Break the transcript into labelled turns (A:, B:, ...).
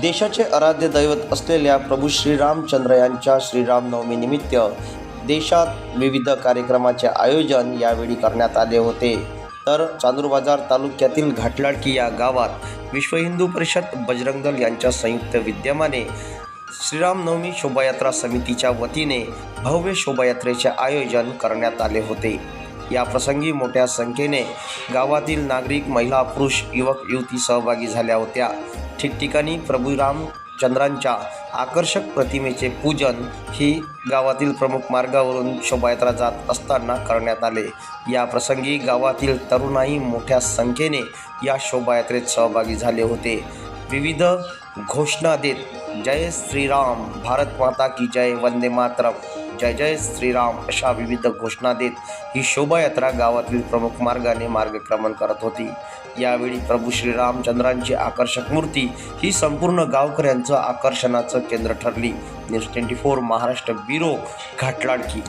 A: देशाचे आराध्य दैवत असलेल्या प्रभू श्रीरामचंद्र यांच्या श्रीरामनवमीनिमित्त देशात विविध कार्यक्रमाचे आयोजन यावेळी करण्यात आले होते। तर चांदूरबाजार तालुक्यातील घाटलाडकी या गावात विश्व हिंदू परिषद बजरंग दल यांच्या संयुक्त विद्यमाने श्रीरामनवमी शोभायात्रा समितीच्या वतीने भव्य शोभायात्रेचे आयोजन करण्यात आले होते। या प्रसंगी मोठ्या संख्येने गावातील नागरिक, महिला, पुरुष, युवक युवती सहभागी झाल्या होत्या। ठिकठिकाणी प्रभू रामचंद्रांच्या आकर्षक प्रतिमेचे पूजन ही गावातील प्रमुख मार्गावरून शोभायात्रा जात असताना करण्यात आले। या प्रसंगी गावातील तरुणाई मोठ्या संख्येने या शोभायात्रेत सहभागी झाले होते। विविध घोषणा देत जय श्रीराम, भारत माता की जय, वंदे मातरम, जय जय श्रीराम अशा विविध घोषणा देत ही शोभायात्रा गावातील प्रमुख मार्गाने मार्गक्रमण करत होती। यावेळी प्रभू श्रीरामचंद्रांची आकर्षक मूर्ती ही संपूर्ण गावकऱ्यांचं आकर्षणाचं केंद्र ठरली। News 24 Maharashtra bureau, Ghatladki.